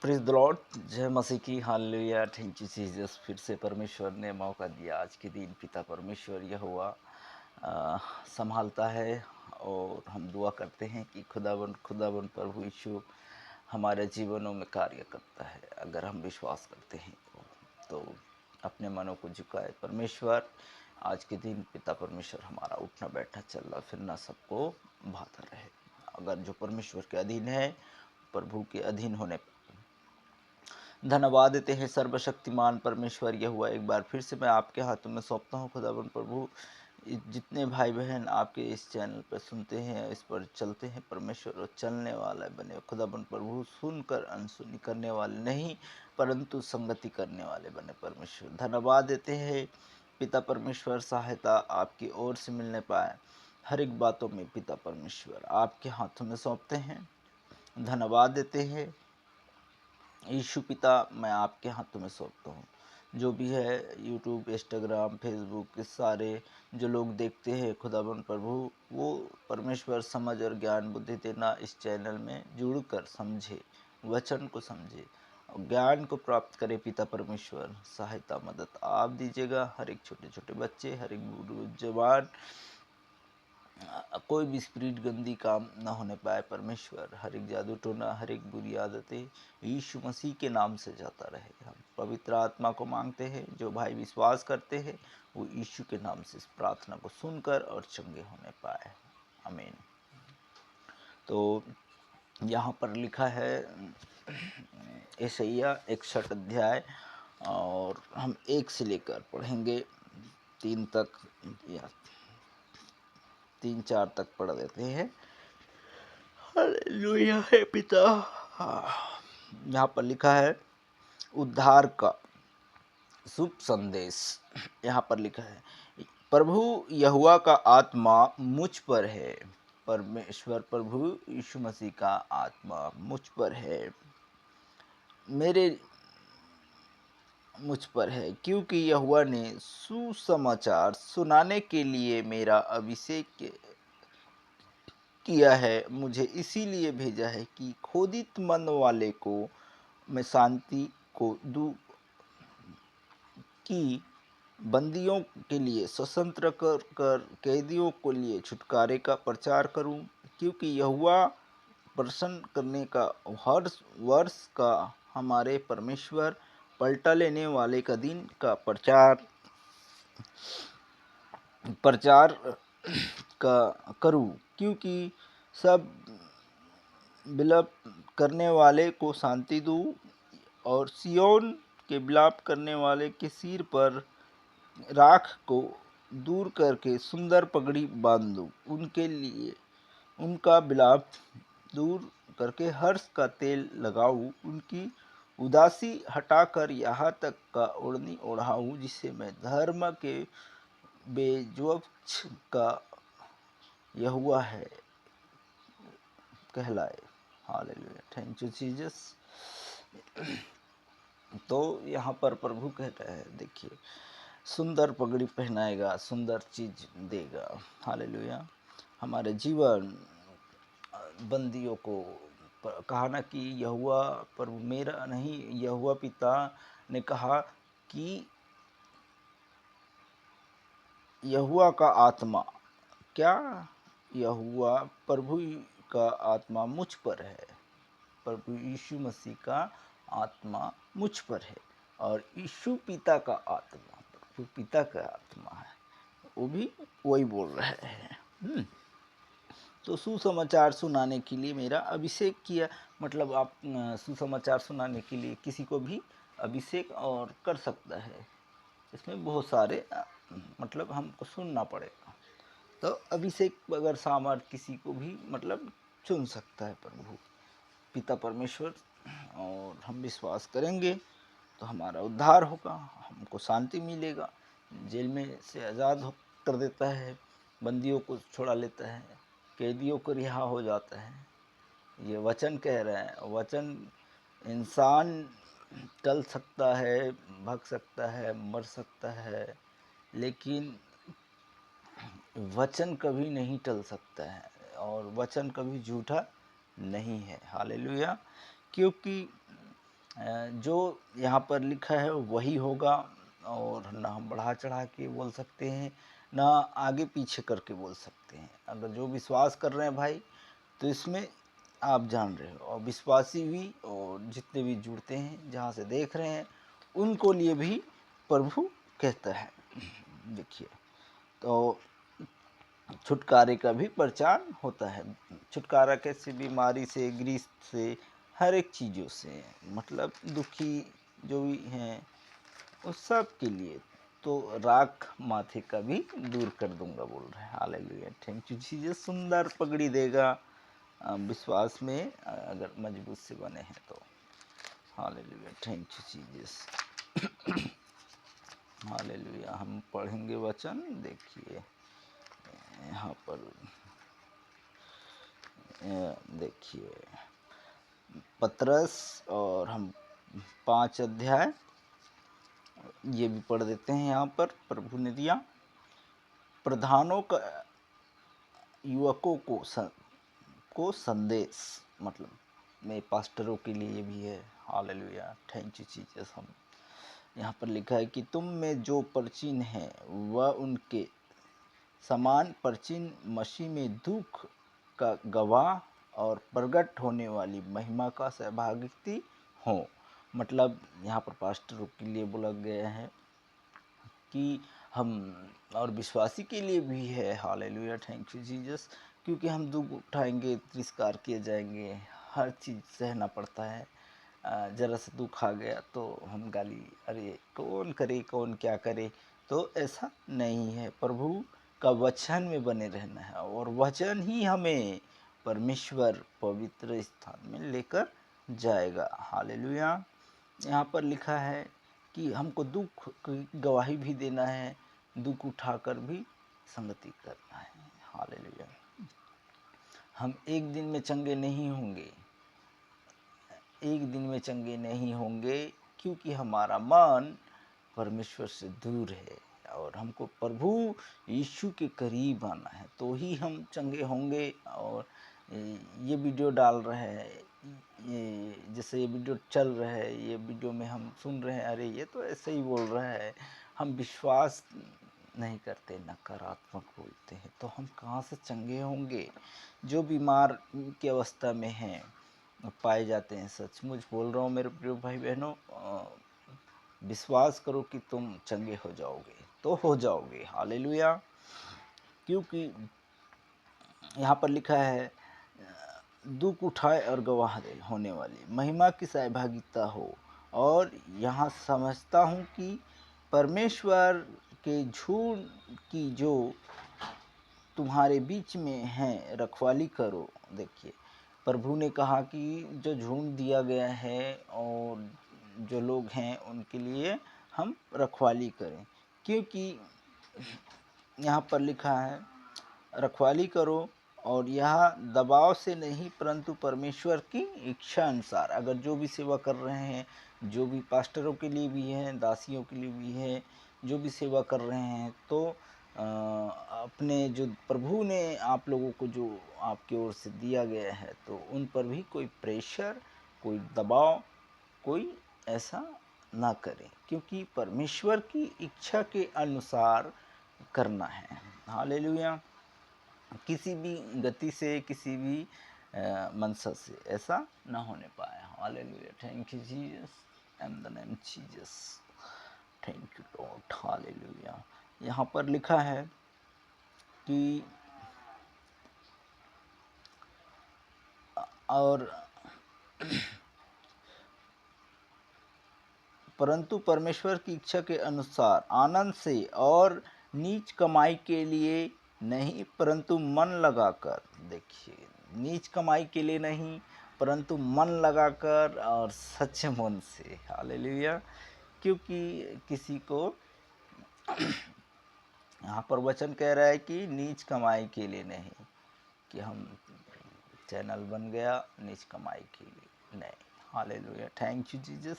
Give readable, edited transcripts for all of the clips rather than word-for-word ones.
Praise the Lord, जय मसीह की, hallelujah, thank you Jesus. फिर से परमेश्वर ने मौका दिया। आज के दिन पिता परमेश्वर यहोवा संभालता है और हम दुआ करते हैं कि खुदावन प्रभु यीशु हमारे जीवनों में कार्य करता है अगर हम विश्वास करते हैं तो अपने मनों को झुकाए। परमेश्वर आज के दिन पिता परमेश्वर हमारा उठना बैठना चलना फिरना सबको भाता रहे। अगर जो परमेश्वर के अधीन है, प्रभु के अधीन होने धन्यवाद देते हैं सर्वशक्तिमान परमेश्वर यहोवा। एक बार फिर से मैं आपके हाथों में सौंपता हूँ खुदावन प्रभु। जितने भाई बहन आपके इस चैनल पर सुनते हैं, इस पर चलते हैं, परमेश्वर और चलने वाला बने खुदावन प्रभु। सुनकर अनसुनी करने वाले नहीं परंतु संगति करने वाले बने परमेश्वर। धन्यवाद देते हैं पिता परमेश्वर, सहायता आपकी ओर से मिलने पाए हर एक बातों में पिता परमेश्वर आपके हाथों में सौंपते हैं। धन्यवाद देते हैं यीशु पिता, मैं आपके हाथों में सौंपता हूँ। जो भी है यूट्यूब, इंस्टाग्राम, फेसबुक के सारे जो लोग देखते हैं खुदावन प्रभु, वो परमेश्वर समझ और ज्ञान बुद्धि देना इस चैनल में जुड़कर समझे, वचन को समझे और ज्ञान को प्राप्त करे। पिता परमेश्वर सहायता मदद आप दीजिएगा। हर एक छोटे छोटे बच्चे, हर एक बूढ़े जवान, कोई भी स्पिरिट गंदी काम न होने पाए परमेश्वर। हर एक जादू टोना, हर एक बुरी आदतें यीशु मसीह के नाम से जाता रहे। हम पवित्र आत्मा को मांगते हैं। जो भाई विश्वास करते हैं वो यीशु के नाम से इस प्रार्थना को सुनकर और चंगे होने पाए। आमीन। तो यहाँ पर लिखा है यशायाह 61 अध्याय और हम 1 से लेकर पढ़ेंगे 3 तक या 3-4 तक पढ़ देते हैं। हालेलुया है पिता। यहाँ पर लिखा है उद्धार का शुभ संदेश। यहाँ पर लिखा है प्रभु यहोवा का आत्मा मुझ पर है। परमेश्वर प्रभु यीशु मसीह का आत्मा मुझ पर है, मुझ पर है, क्योंकि यहोवा ने सुसमाचार सुनाने के लिए मेरा अभिषेक किया है। मुझे इसीलिए भेजा है कि खोदित मन वाले को मैं शांति को दूं, कि बंदियों के लिए स्वतंत्र कर कैदियों के लिए छुटकारे का प्रचार करूं, क्योंकि यहोवा प्रसन्न करने का वर्ष का हमारे परमेश्वर पलटा लेने वाले का दिन का प्रचार का करूं, क्योंकि सब विलाप करने वाले को शांति दूं और सियोन के विलाप करने वाले के सिर पर राख को दूर करके सुंदर पगड़ी बांध दूं। उनके लिए उनका विलाप दूर करके हर्ष का तेल लगाऊं, उनकी उदासी हटाकर यहाँ तक का ओढ़नी ओढ़ाऊं जिसे मैं धर्म के बेजवक्ष का यहोवा है कहलाए। Hallelujah, thank you Jesus. तो यहाँ पर प्रभु कहता है, देखिए, सुंदर पगड़ी पहनाएगा, सुंदर चीज देगा। हालेलुया। हमारे जीवन बंदियों को कहा ना कि यहोवा प्रभु मेरा नहीं, यहोवा पिता ने कहा कि यहोवा का आत्मा, क्या, यहोवा प्रभु का आत्मा मुझ पर है। प्रभु यीशु मसीह का आत्मा मुझ पर है और यीशु पिता का आत्मा, प्रभु पिता का आत्मा है, वो भी वही बोल रहे हैं। तो सुसमाचार सुनाने के लिए मेरा अभिषेक किया। मतलब आप सुसमाचार सुनाने के लिए किसी को भी अभिषेक और कर सकता है। इसमें बहुत सारे मतलब हमको सुनना पड़ेगा। तो अभिषेक अगर सामर्थ किसी को भी मतलब चुन सकता है प्रभु पिता परमेश्वर, और हम विश्वास करेंगे तो हमारा उद्धार होगा, हमको शांति मिलेगा। जेल में से आज़ाद कर देता है, बंदियों को छुड़ा लेता है, कैदियों को रिहा हो जाता है। ये वचन कह रहे हैं। वचन इंसान टल सकता है, भाग सकता है, मर सकता है, लेकिन वचन कभी नहीं टल सकता है और वचन कभी झूठा नहीं है। हालेलुया। क्योंकि जो यहाँ पर लिखा है वही होगा, और ना हम बढ़ा चढ़ा के बोल सकते हैं, ना आगे पीछे करके बोल सकते हैं। अगर जो विश्वास कर रहे हैं भाई, तो इसमें आप जान रहे हो, और विश्वासी भी और जितने भी जुड़ते हैं, जहाँ से देख रहे हैं, उनको लिए भी प्रभु कहता है। देखिए, तो छुटकारे का भी प्रचार होता है। छुटकारा कैसे? बीमारी से, ग्रीस से, हर एक चीज़ों से, मतलब दुखी जो भी हैं उस सब के लिए। तो राख माथे का भी दूर कर दूंगा बोल रहे हैं। Hallelujah, thank you Jesus. सुंदर पगड़ी देगा विश्वास में, अगर मजबूत से बने हैं तो। Hallelujah, thank you Jesus. Hallelujah. हम पढ़ेंगे वचन, देखिए यहाँ पर, देखिए पतरस, और हम 5 अध्याय ये भी पढ़ देते हैं। यहाँ पर प्रभु ने दिया, प्रधानों का युवकों को संदेश, मतलब मैं पास्टरों के लिए भी है। Hallelujah, thank you Jesus. हम यहाँ पर लिखा है कि तुम में जो प्राचीन है वह उनके समान प्राचीन मसीह में दुख का गवाह और प्रकट होने वाली महिमा का सहभागी हो। मतलब यहाँ पर पास्टरों के लिए बोला गया है कि हम, और विश्वासी के लिए भी है। Hallelujah, thank you Jesus. क्योंकि हम दुख उठाएंगे, तिरस्कार किए जाएंगे, हर चीज़ सहना पड़ता है। ज़रा सा दुख आ गया तो हम गाली, अरे कौन करे, कौन क्या करे। तो ऐसा नहीं है। प्रभु का वचन में बने रहना है, और वचन ही हमें परमेश्वर पवित्र स्थान में लेकर जाएगा। हालेलुया। यहाँ पर लिखा है कि हमको दुख की गवाही भी देना है, दुख उठाकर भी संगति करना है। हालेलुया। हम एक दिन में चंगे नहीं होंगे, एक दिन में चंगे नहीं होंगे, क्योंकि हमारा मन परमेश्वर से दूर है, और हमको प्रभु यीशु के करीब आना है, तो ही हम चंगे होंगे। और ये वीडियो डाल रहे हैं, ये जैसे ये वीडियो चल रहा है, ये वीडियो में हम सुन रहे हैं, अरे ये तो ऐसे ही बोल रहा है, हम विश्वास नहीं करते, नकारात्मक बोलते हैं, तो हम कहाँ से चंगे होंगे? जो बीमार की अवस्था में हैं पाए जाते हैं, सचमुच बोल रहा हूँ मेरे प्रिय भाई बहनों, विश्वास करो कि तुम चंगे हो जाओगे, तो हो जाओगे। हालेलुया। क्योंकि यहाँ पर लिखा है, दुख उठाए और गवाह दे होने वाली महिमा की सहभागिता हो। और यहाँ समझता हूँ कि परमेश्वर के झूठ की जो तुम्हारे बीच में हैं रखवाली करो। देखिए, प्रभु ने कहा कि जो झूठ दिया गया है और जो लोग हैं उनके लिए हम रखवाली करें, क्योंकि यहाँ पर लिखा है रखवाली करो, और यह दबाव से नहीं परंतु परमेश्वर की इच्छा अनुसार। अगर जो भी सेवा कर रहे हैं, जो भी पास्टरों के लिए भी हैं, दासियों के लिए भी है, जो भी सेवा कर रहे हैं, तो अपने जो प्रभु ने आप लोगों को जो आपकी ओर से दिया गया है, तो उन पर भी कोई प्रेशर, कोई दबाव, कोई ऐसा ना करें, क्योंकि परमेश्वर की इच्छा के अनुसार करना है। हालेलुया। किसी भी गति से, किसी भी मनसा से ऐसा ना होने पाए। Hallelujah, thank you Jesus, in the name Jesus, thank you Lord. Hallelujah. यहाँ पर लिखा है कि और परंतु परमेश्वर की इच्छा के अनुसार आनंद से और नीच कमाई के लिए नहीं परंतु मन लगाकर। देखिए, नीच कमाई के लिए नहीं परंतु मन लगाकर और सच्चे मन से। हालेलुया। क्योंकि किसी को यहाँ पर वचन कह रहा है कि नीच कमाई के लिए नहीं, कि हम चैनल बन गया नीच कमाई के लिए नहीं। Hallelujah, thank you Jesus.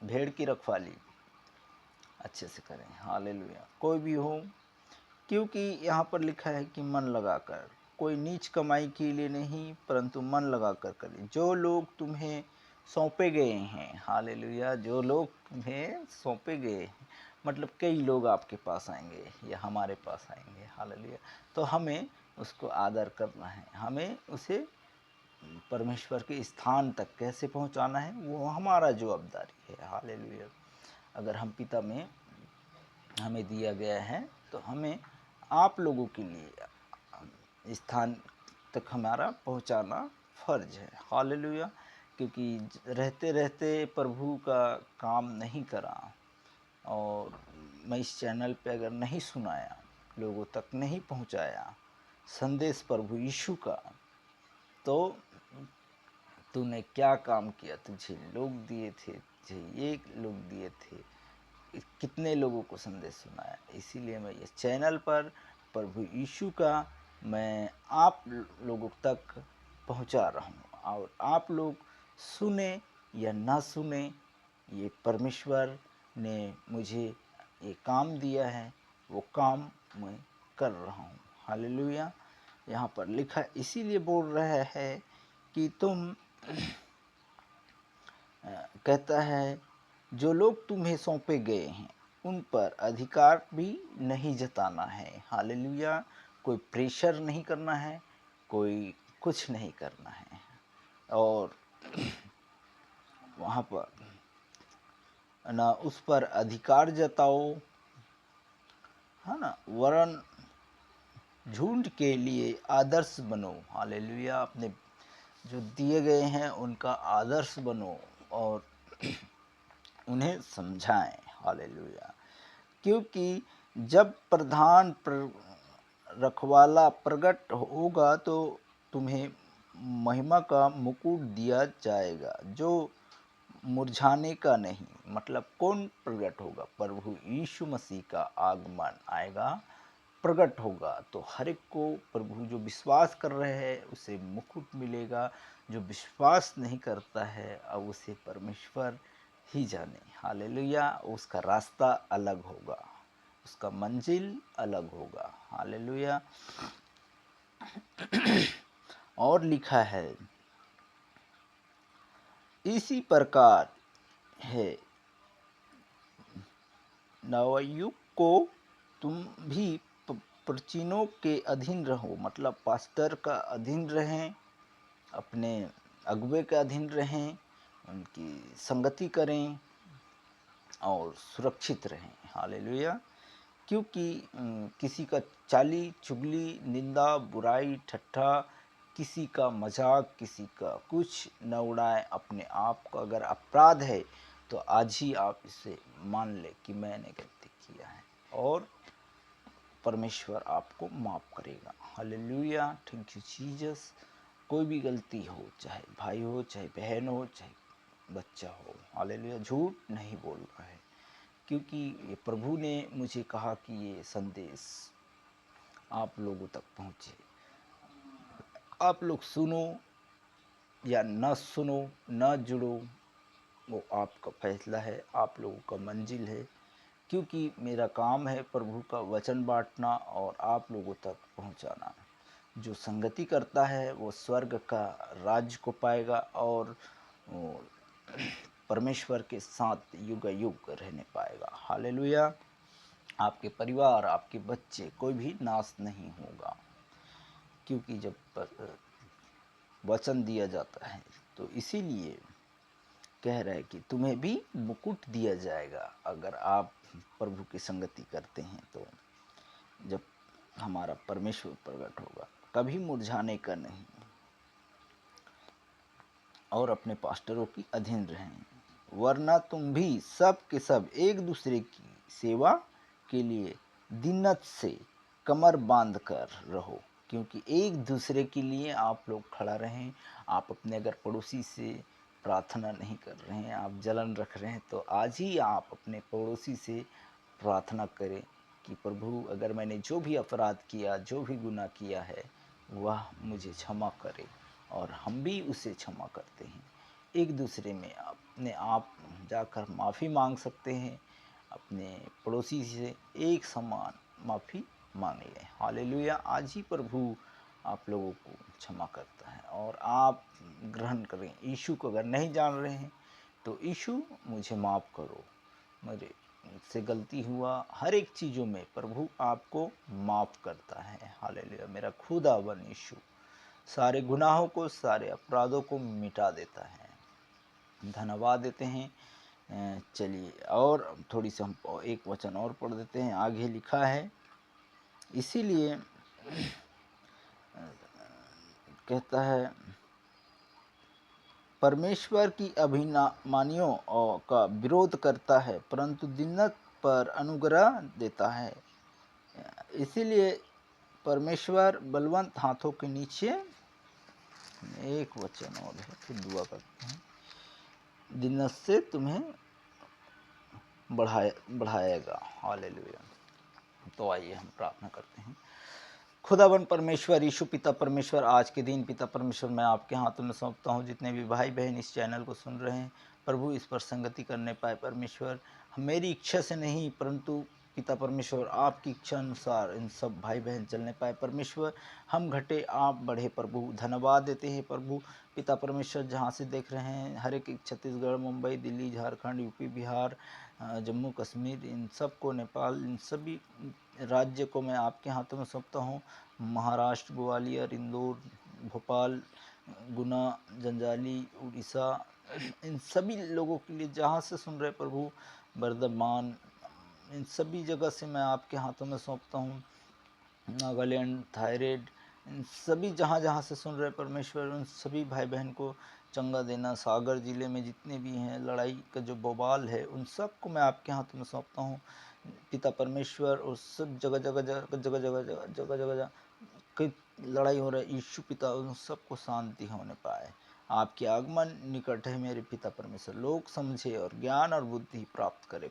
भेड़ की रखवाली अच्छे से करें। हालेलुया, कोई भी हो, क्योंकि यहाँ पर लिखा है कि मन लगाकर, कोई नीच कमाई के लिए नहीं परंतु मन लगाकर करें। जो लोग तुम्हें सौंपे गए हैं। हालेलुया। जो लोग तुम्हें सौंपे गए हैं, मतलब कई लोग आपके पास आएंगे या हमारे पास आएंगे। हालेलुया। तो हमें उसको आदर करना है, हमें उसे परमेश्वर के स्थान तक कैसे पहुंचाना है, वो हमारा जवाबदारी है। हालेलुया। अगर हम पिता में हमें दिया गया है तो हमें आप लोगों के लिए स्थान तक हमारा पहुंचाना फर्ज है। हालेलुया। क्योंकि रहते रहते प्रभु का काम नहीं करा और मैं इस चैनल पे अगर नहीं सुनाया, लोगों तक नहीं पहुंचाया संदेश प्रभु यीशु का, तो तूने क्या काम किया। तुझे लोग दिए थे, तुझे ये लोग दिए थे, कितने लोगों को संदेश सुनाया। इसीलिए मैं इस चैनल पर प्रभु यीशु का मैं आप लोगों तक पहुंचा रहा हूं, और आप लोग सुने या ना सुने, ये परमेश्वर ने मुझे ये काम दिया है, वो काम मैं कर रहा हूं। हालेलुया। यहाँ पर लिखा इसीलिए बोल रहा है कि तुम कहता है जो लोग तुम्हें सौंपे गए हैं उन पर अधिकार भी नहीं जताना है। हालेलुया। कोई प्रेशर नहीं करना है, कोई कुछ नहीं करना है, और वहाँ पर ना उस पर अधिकार जताओ, है ना, वरन झूठ के लिए आदर्श बनो। हालेलुया। अपने जो दिए गए हैं उनका आदर्श बनो और उन्हें समझाएं। हालेलुया। क्योंकि जब प्रधान रखवाला प्रकट होगा तो तुम्हें महिमा का मुकुट दिया जाएगा जो मुरझाने का नहीं। मतलब कौन प्रकट होगा? प्रभु यीशु मसीह का आगमन आएगा, प्रकट होगा, तो हर एक को, प्रभु जो विश्वास कर रहे हैं उसे मुकुट मिलेगा, जो विश्वास नहीं करता है अब उसे परमेश्वर ही जाने। हालेलुया। उसका रास्ता अलग होगा, उसका मंजिल अलग होगा। हालेलुया। और लिखा है इसी प्रकार है नवयुग को तुम भी प्रचीनों के अधीन रहो। मतलब पास्टर का अधीन रहें, अपने अगुवे के अधीन रहें, उनकी संगति करें और सुरक्षित रहें। हालेलुया। क्योंकि किसी का चाली चुगली, निंदा, बुराई, ठट्ठा, किसी का मजाक, किसी का कुछ न उड़ाएं। अपने आप का अगर अपराध है तो आज ही आप इसे मान ले कि मैंने गलती किया है, और परमेश्वर आपको माफ़ करेगा। हालेलुया। Thank you Jesus. कोई भी गलती हो, चाहे भाई हो, चाहे बहन हो, चाहे बच्चा हो, हालेलुया, झूठ नहीं बोल रहा है, क्योंकि ये प्रभु ने मुझे कहा कि ये संदेश आप लोगों तक पहुँचे। आप लोग सुनो या न सुनो, न जुड़ो, वो आपका फैसला है, आप लोगों का मंजिल है। क्योंकि मेरा काम है प्रभु का वचन बांटना और आप लोगों तक पहुंचाना। जो संगति करता है वो स्वर्ग का राज्य को पाएगा और परमेश्वर के साथ युग युग रहने पाएगा। हालेलुया। आपके परिवार, आपके बच्चे, कोई भी नाश नहीं होगा, क्योंकि जब वचन दिया जाता है तो इसीलिए कह रहा है कि तुम्हें भी मुकुट दिया जाएगा अगर आप प्रभु की संगति करते हैं। तो जब हमारा परमेश्वर प्रकट होगा, कभी मुरझाने का नहीं, और अपने पास्टरों की अधीन रहें, वरना तुम भी सब के सब एक दूसरे की सेवा के लिए दिन्नत से कमर बांध कर रहो। क्योंकि एक दूसरे के लिए आप लोग खड़ा रहें। आप अपने अगर पड़ोसी से प्रार्थना नहीं कर रहे हैं, आप जलन रख रहे हैं, तो आज ही आप अपने पड़ोसी से प्रार्थना करें कि प्रभु अगर मैंने जो भी अपराध किया, जो भी गुनाह किया है, वह मुझे क्षमा करे, और हम भी उसे क्षमा करते हैं। एक दूसरे में अपने आप जाकर माफ़ी मांग सकते हैं, अपने पड़ोसी से एक समान माफ़ी मांग लें। हालेलुया। आज ही प्रभु आप लोगों को क्षमा करता है और आप ग्रहण करें। यीशु को अगर नहीं जान रहे हैं तो यीशु मुझे माफ़ करो, मेरे से गलती हुआ, हर एक चीज़ों में प्रभु आपको माफ़ करता है। हालेलुया। मेरा खुदावन यीशु सारे गुनाहों को, सारे अपराधों को मिटा देता है। धन्यवाद देते हैं। चलिए और थोड़ी सी हम एक वचन और पढ़ देते हैं। आगे लिखा है, इसीलिए कहता है, परमेश्वर की अभिमानियों का विरोध करता है परंतु दीनत पर अनुग्रह देता है। इसीलिए परमेश्वर बलवंत हाथों के नीचे, एक वचन और है फिर दुआ करते हैं, दीनत से तुम्हें बढ़ाएगा। हालेलुया। तो आइए हम प्रार्थना करते हैं। खुदावन परमेश्वर, यीशु पिता परमेश्वर, आज के दिन पिता परमेश्वर मैं आपके हाथों में सौंपता हूँ। जितने भी भाई बहन इस चैनल को सुन रहे हैं प्रभु, इस पर संगति करने पाए परमेश्वर। मेरी इच्छा से नहीं परंतु पिता परमेश्वर आपकी इच्छा अनुसार इन सब भाई बहन चलने पाए परमेश्वर। हम घटे आप बढ़े प्रभु। धन्यवाद देते हैं प्रभु पिता परमेश्वर, जहाँ से देख रहे हैं हर एक छत्तीसगढ़, मुंबई, दिल्ली, झारखंड, यूपी, बिहार, जम्मू कश्मीर, इन सब को, नेपाल, इन सभी राज्य को मैं आपके हाथों में सौंपता हूँ। महाराष्ट्र, ग्वालियर, इंदौर, भोपाल, गुना, जंजाली, उड़ीसा, इन सभी लोगों के लिए जहाँ से सुन रहे प्रभु, बर्धमान, इन सभी जगह से मैं आपके हाथों में सौंपता हूँ। नागालैंड, थायराइड, इन सभी जहाँ जहाँ से सुन रहे परमेश्वर, उन सभी भाई बहन को चंगा देना। सागर ज़िले में जितने भी हैं, लड़ाई का जो बवाल है उन सब को मैं आपके हाथों में सौंपता हूँ पिता परमेश्वर। और सब जगह जगह जगह जगह जगह जगह जगह जगह जगह कई लड़ाई हो रहा है, यीशु पिता उन सबको शांति होने पाए। आपके आगमन निकट है मेरे पिता परमेश्वर। लोग समझे और ज्ञान और बुद्धि प्राप्त करे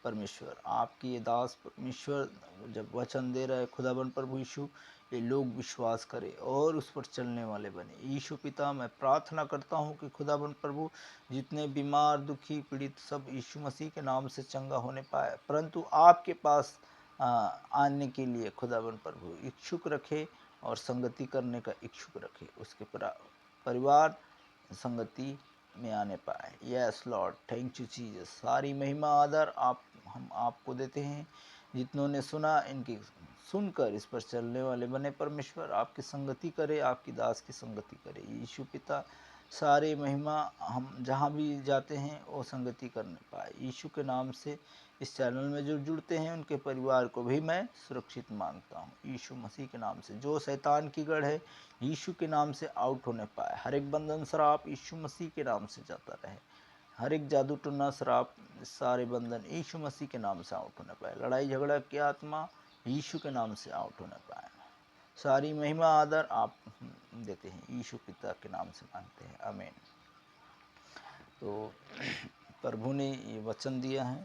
परमेश्वर। आपकी ये दास परमेश्वर जब वचन दे रहा है खुदाबंद प्रभु यीशु, ये लोग विश्वास करें और उस पर चलने वाले बने। यीशु पिता मैं प्रार्थना करता हूँ कि खुदाबंद प्रभु जितने बीमार, दुखी, पीड़ित सब यीशु मसीह के नाम से चंगा होने पाए, परंतु आपके पास आने के लिए खुदाबंद प्रभु इच्छुक रखे और संगति करने का इच्छुक रखे, उसके परिवार संगति में आने पाए। Yes Lord, thank you Jesus. सारी महिमा आदर हम आपको देते हैं। जितनों ने सुना इनकी सुनकर इस पर चलने वाले बने परमेश्वर। आपकी संगति करे, आपकी दास की संगति करे यीशु पिता। सारे महिमा हम जहाँ भी जाते हैं वो संगति करने पाए यीशु के नाम से। इस चैनल में जो जुड़ते हैं उनके परिवार को भी मैं सुरक्षित मांगता हूँ यीशु मसीह के नाम से। जो शैतान की गढ़ है यीशु के नाम से आउट होने पाए। हर एक बंधन श्राप यीशु मसीह के नाम से जाता रहे। हर एक जादू टोना श्राप, सारे बंधन यीशु मसीह के नाम से आउट होने पाए। लड़ाई झगड़ा की आत्मा यीशु के नाम से आउट होने पाए। सारी महिमा आदर आप देते हैं यीशु पिता के नाम से मांगते हैं, आमीन। तो प्रभु ने ये वचन दिया है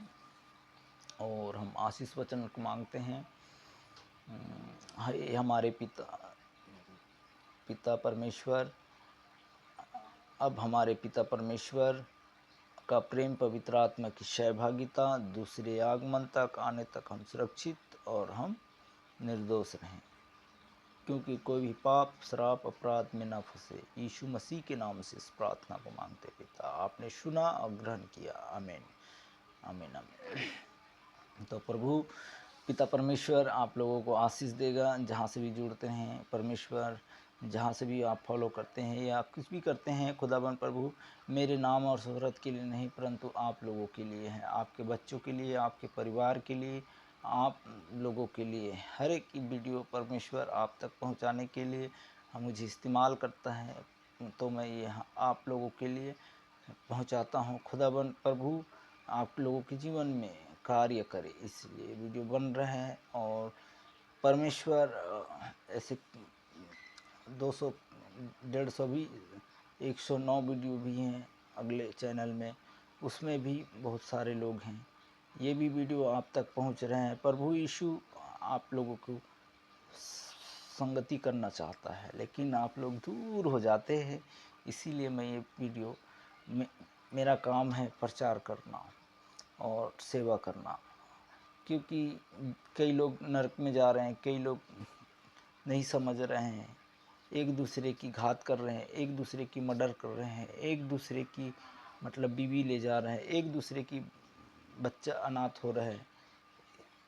और हम आशीष वचन को मांगते हैं। हमारे पिता परमेश्वर, अब हमारे पिता परमेश्वर का प्रेम, पवित्र आत्मा की सहभागिता, दूसरे आगमन तक आने तक हम सुरक्षित और हम निर्दोष रहें, क्योंकि कोई भी पाप, श्राप, अपराध में ना फंसे। यीशु मसीह के नाम से इस प्रार्थना को मांगते पिता, आपने सुना और ग्रहण किया, आमीन आमीन आमीन। तो प्रभु पिता परमेश्वर आप लोगों को आशीष देगा। जहाँ से भी जुड़ते हैं परमेश्वर, जहाँ से भी आप फॉलो करते हैं या कुछ भी करते हैं खुदाबंद प्रभु, मेरे नाम और शोहरत के लिए नहीं परंतु आप लोगों के लिए है, आपके बच्चों के लिए, आपके परिवार के लिए, आप लोगों के लिए। हर एक की वीडियो परमेश्वर आप तक पहुंचाने के लिए मुझे इस्तेमाल करता है, तो मैं ये आप लोगों के लिए पहुंचाता हूं। खुदाबंद प्रभु आप लोगों के जीवन में कार्य करे, इसलिए वीडियो बन रहे हैं। और परमेश्वर ऐसे 200 150 भी 109 वीडियो भी हैं अगले चैनल में, उसमें भी बहुत सारे लोग हैं। ये भी वीडियो आप तक पहुंच रहे हैं। प्रभु यीशु आप लोगों को संगति करना चाहता है, लेकिन आप लोग दूर हो जाते हैं। इसीलिए मैं ये वीडियो मेरा काम है प्रचार करना और सेवा करना, क्योंकि कई लोग नरक में जा रहे हैं, कई लोग नहीं समझ रहे हैं। एक दूसरे की घात कर रहे हैं, एक दूसरे की मर्डर कर रहे हैं, एक दूसरे की मतलब बीवी ले जा रहे हैं, एक दूसरे की बच्चा अनाथ हो रहे हैं,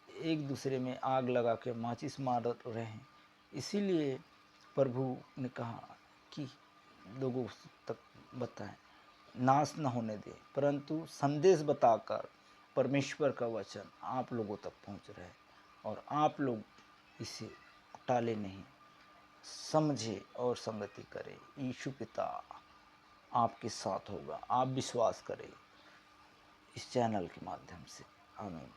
एक दूसरे में आग लगा के माचिस मार रहे हैं। इसीलिए प्रभु ने कहा कि लोगों तक बताएं, नाश न होने दें, परंतु संदेश बताकर परमेश्वर का वचन आप लोगों तक पहुंच रहा है और आप लोग इसे टाले नहीं, समझे और संगति करें। यीशु पिता आपके साथ होगा, आप विश्वास करें इस चैनल के माध्यम से। आमीन।